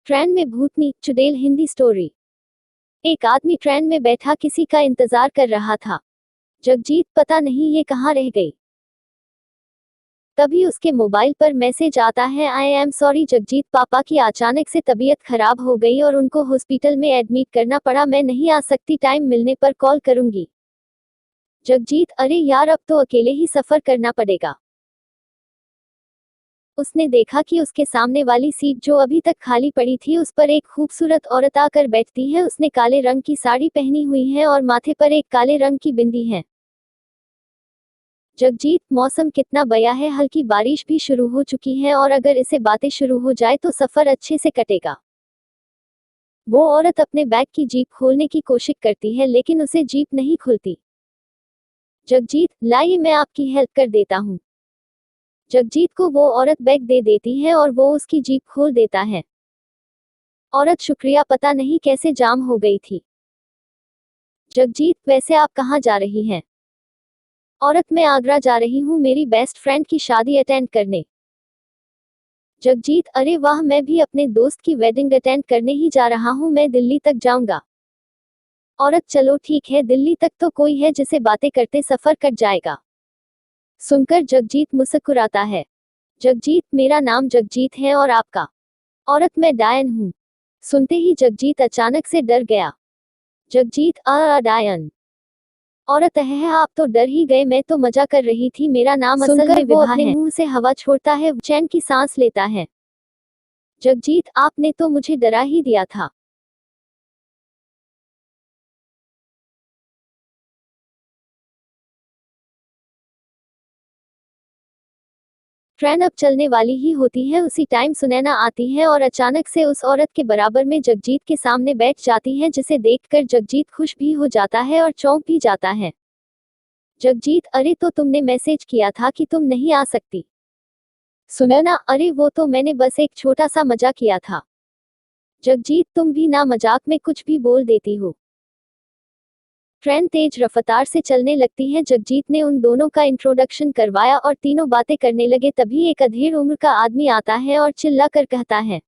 Train में भूतनी चुड़ैल Hindi story. एक आदमी ट्रेन में बैठा किसी का इंतजार कर रहा था। जगजीत पता नहीं ये कहाँ रह गई। तभी उसके मोबाइल पर मैसेज आता है, आई एम सॉरी जगजीत, पापा की अचानक से तबीयत खराब हो गई और उनको हॉस्पिटल में एडमिट करना पड़ा, मैं नहीं आ सकती, टाइम मिलने पर कॉल करूंगी। जगजीत, अरे यार, अब तो अकेले ही सफर करना पड़ेगा। उसने देखा कि उसके सामने वाली सीट जो अभी तक खाली पड़ी थी उस पर एक खूबसूरत औरत आकर बैठती है। उसने काले रंग की साड़ी पहनी हुई है और माथे पर एक काले रंग की बिंदी है। जगजीत, मौसम कितना बढ़िया है, हल्की बारिश भी शुरू हो चुकी है और अगर इसे बातें शुरू हो जाए तो सफर अच्छे से कटेगा। वो औरत अपने बैग की जीप खोलने की कोशिश करती है लेकिन उसे जीप नहीं खुलती। जगजीत, लाइए मैं आपकी हेल्प कर देता हूँ। जगजीत को वो औरत बैग दे देती है और वो उसकी जीप खोल देता है। औरत, शुक्रिया, पता नहीं कैसे जाम हो गई थी। जगजीत, वैसे आप कहाँ जा रही हैं? औरत, मैं आगरा जा रही हूँ मेरी बेस्ट फ्रेंड की शादी अटेंड करने। जगजीत, अरे वाह, मैं भी अपने दोस्त की वेडिंग अटेंड करने ही जा रहा हूँ, मैं दिल्ली तक जाऊंगा। औरत, चलो ठीक है, दिल्ली तक तो कोई है जिसे बातें करते सफर कट जाएगा। सुनकर जगजीत मुस्कुराता है। जगजीत, मेरा नाम जगजीत है और आपका? औरत, मैं डायन हूँ। सुनते ही जगजीत अचानक से डर गया। जगजीत, डायन। औरत, है आप तो डर ही गए, मैं तो मजा कर रही थी, मेरा नाम असल में वो अपने मुंह से हवा छोड़ता है, चैन की सांस लेता है। जगजीत, आपने तो मुझे डरा ही दिया था। ट्रेन अब चलने वाली ही होती है, उसी टाइम सुनैना आती है और अचानक से उस औरत के बराबर में जगजीत के सामने बैठ जाती है, जिसे देखकर जगजीत खुश भी हो जाता है और चौंक भी जाता है। जगजीत, अरे तो तुमने मैसेज किया था कि तुम नहीं आ सकती। सुनैना, अरे वो तो मैंने बस एक छोटा सा मजाक किया था। जगजीत, तुम भी ना मजाक में कुछ भी बोल देती हो। ट्रेन तेज रफ्तार से चलने लगती है। जगजीत ने उन दोनों का इंट्रोडक्शन करवाया और तीनों बातें करने लगे, तभी एक अधेड़ उम्र का आदमी आता है और चिल्लाकर कहता है,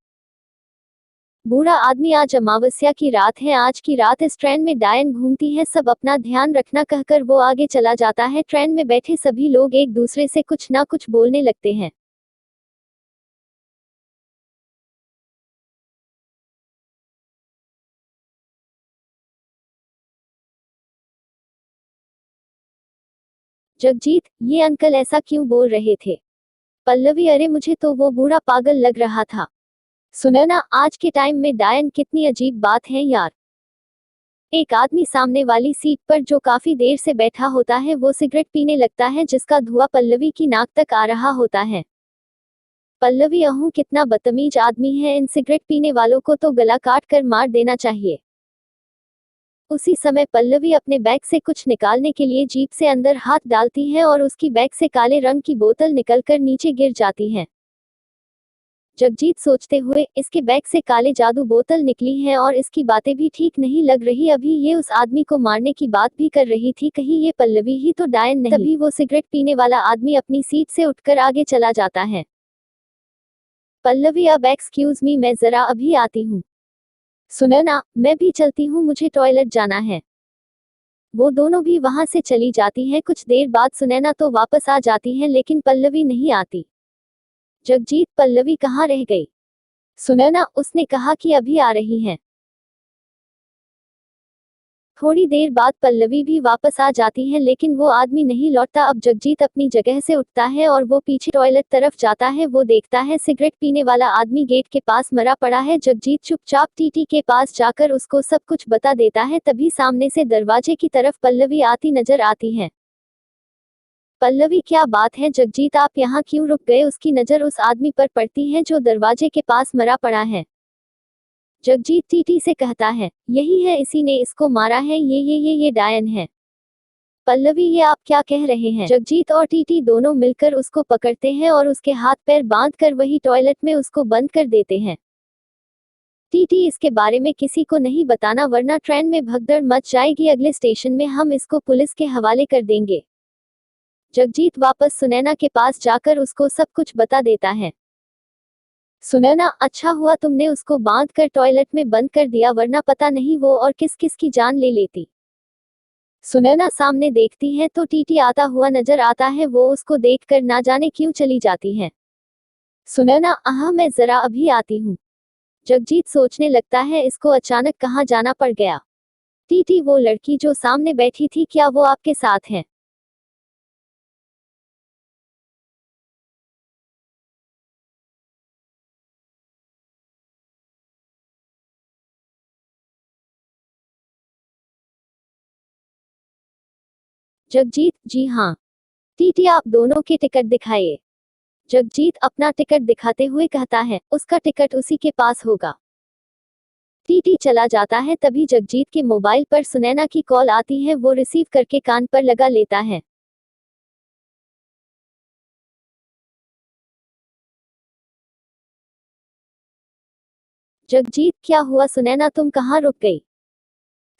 बूढ़ा आदमी, आज अमावस्या की रात है, आज की रात इस ट्रेन में डायन घूमती है, सब अपना ध्यान रखना, कहकर वो आगे चला जाता है। ट्रेन में बैठे सभी लोग एक दूसरे से कुछ ना कुछ बोलने लगते हैं। जगजीत, ये अंकल ऐसा क्यों बोल रहे थे? पल्लवी, अरे मुझे तो वो बूढ़ा पागल लग रहा था। सुनैना, आज के टाइम में डायन कितनी अजीब बात है यार। एक आदमी सामने वाली सीट पर जो काफी देर से बैठा होता है वो सिगरेट पीने लगता है, जिसका धुआं पल्लवी की नाक तक आ रहा होता है। पल्लवी, अहू कितना बदतमीज आदमी है, इन सिगरेट पीने वालों को तो गला काट कर मार देना चाहिए। उसी समय पल्लवी अपने बैग से कुछ निकालने के लिए जीप से अंदर हाथ डालती है और उसकी बैग से काले रंग की बोतल निकलकर नीचे गिर जाती है। जगजीत सोचते हुए, इसके बैग से काले जादू बोतल निकली है और इसकी बातें भी ठीक नहीं लग रही, अभी ये उस आदमी को मारने की बात भी कर रही थी, कहीं ये पल्लवी ही तो डायन नहीं। तभी वो सिगरेट पीने वाला आदमी अपनी सीट से उठकर आगे चला जाता है। पल्लवी, अब एक्सक्यूज मी, मैं जरा अभी आती हूँ। सुनैना, मैं भी चलती हूँ, मुझे टॉयलेट जाना है। वो दोनों भी वहां से चली जाती हैं। कुछ देर बाद सुनैना तो वापस आ जाती है लेकिन पल्लवी नहीं आती। जगजीत, पल्लवी कहाँ रह गई? सुनैना, उसने कहा कि अभी आ रही हैं। थोड़ी देर बाद पल्लवी भी वापस आ जाती है लेकिन वो आदमी नहीं लौटता। अब जगजीत अपनी जगह से उठता है और वो पीछे टॉयलेट तरफ जाता है। वो देखता है सिगरेट पीने वाला आदमी गेट के पास मरा पड़ा है। जगजीत चुपचाप टीटी के पास जाकर उसको सब कुछ बता देता है। तभी सामने से दरवाजे की तरफ पल्लवी आती नजर आती है। पल्लवी, क्या बात है जगजीत, आप यहाँ क्यों रुक गए? उसकी नजर उस आदमी पर पड़ती है जो दरवाजे के पास मरा पड़ा है। जगजीत टीटी से कहता है, यही है, इसी ने इसको मारा है, ये डायन है। पल्लवी, ये आप क्या कह रहे हैं? जगजीत और टीटी दोनों मिलकर उसको पकड़ते हैं और उसके हाथ पैर बांध कर वही टॉयलेट में उसको बंद कर देते हैं। टीटी, इसके बारे में किसी को नहीं बताना वरना ट्रेन में भगदड़ मच जाएगी, अगले स्टेशन में हम इसको पुलिस के हवाले कर देंगे। जगजीत वापस सुनैना के पास जाकर उसको सब कुछ बता देता है। सुनैना, अच्छा हुआ तुमने उसको बांध कर टॉयलेट में बंद कर दिया, वरना पता नहीं वो और किस किस की जान ले लेती। सुनैना सामने देखती है तो टीटी आता हुआ नजर आता है, वो उसको देखकर ना जाने क्यों चली जाती है। सुनैना, आहा मैं जरा अभी आती हूँ। जगजीत सोचने लगता है इसको अचानक कहाँ जाना पड़ गया। टीटी, वो लड़की जो सामने बैठी थी, क्या वो आपके साथ है? जगजीत, जी हाँ। टीटी, आप दोनों के टिकट दिखाइए। जगजीत अपना टिकट दिखाते हुए कहता है, उसका टिकट उसी के पास होगा। टीटी चला जाता है, तभी जगजीत के मोबाइल पर सुनैना की कॉल आती है, वो रिसीव करके कान पर लगा लेता है। जगजीत, क्या हुआ सुनैना, तुम कहाँ रुक गई?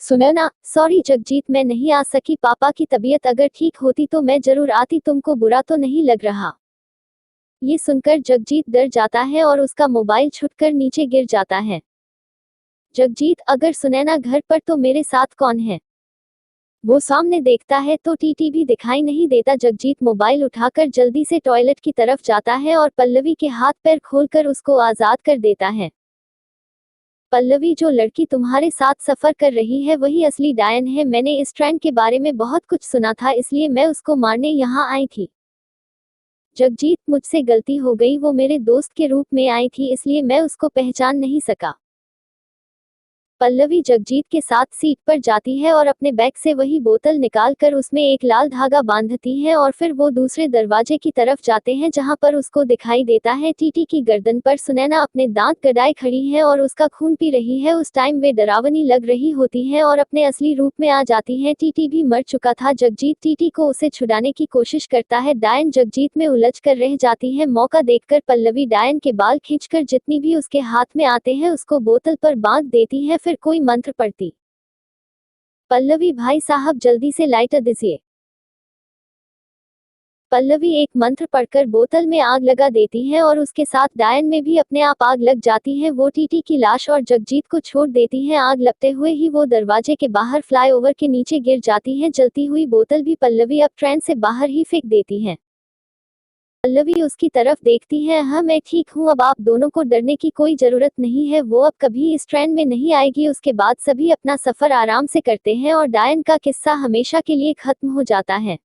सुनैना, सॉरी जगजीत, मैं नहीं आ सकी, पापा की तबीयत अगर ठीक होती तो मैं जरूर आती, तुमको बुरा तो नहीं लग रहा? ये सुनकर जगजीत डर जाता है और उसका मोबाइल छुटकर नीचे गिर जाता है। जगजीत, अगर सुनैना घर पर तो मेरे साथ कौन है? वो सामने देखता है तो टीटी भी दिखाई नहीं देता। जगजीत मोबाइल उठाकर जल्दी से टॉयलेट की तरफ जाता है और पल्लवी के हाथ पैर खोलकर उसको आजाद कर देता है। पल्लवी, जो लड़की तुम्हारे साथ सफर कर रही है वही असली डायन है। मैंने इस ट्रेंड के बारे में बहुत कुछ सुना था, इसलिए मैं उसको मारने यहाँ आई थी। जगजीत, मुझसे गलती हो गई, वो मेरे दोस्त के रूप में आई थी, इसलिए मैं उसको पहचान नहीं सका। पल्लवी जगजीत के साथ सीट पर जाती है और अपने बैग से वही बोतल निकाल कर उसमें एक लाल धागा बांधती है और फिर वो दूसरे दरवाजे की तरफ जाते हैं, जहां पर उसको दिखाई देता है टीटी की गर्दन पर सुनैना अपने दांत गड़ाए खड़ी है और उसका खून पी रही है। उस टाइम वे डरावनी लग रही होती है और अपने असली रूप में आ जाती है। टीटी भी मर चुका था। जगजीत टीटी को उसे छुड़ाने की कोशिश करता है। डायन जगजीत में उलझ कर रह जाती है। मौका देखकर पल्लवी डायन के बाल खींचकर जितनी भी उसके हाथ में आते हैं उसको बोतल पर बांध देती है, फिर कोई मंत्र पढ़ती। पल्लवी, भाई साहब जल्दी से लाइटर दीजिए। पल्लवी एक मंत्र पढ़कर बोतल में आग लगा देती है और उसके साथ डायन में भी अपने आप आग लग जाती है। वो टीटी की लाश और जगजीत को छोड़ देती है। आग लगते हुए ही वो दरवाजे के बाहर फ्लाईओवर के नीचे गिर जाती है। जलती हुई बोतल भी पल्लवी अब ट्रेन से बाहर ही फेंक देती है। पल्लवी उसकी तरफ देखती है, हाँ मैं ठीक हूँ, अब आप दोनों को डरने की कोई जरूरत नहीं है, वो अब कभी इस ट्रेन में नहीं आएगी। उसके बाद सभी अपना सफर आराम से करते हैं और डायन का किस्सा हमेशा के लिए खत्म हो जाता है।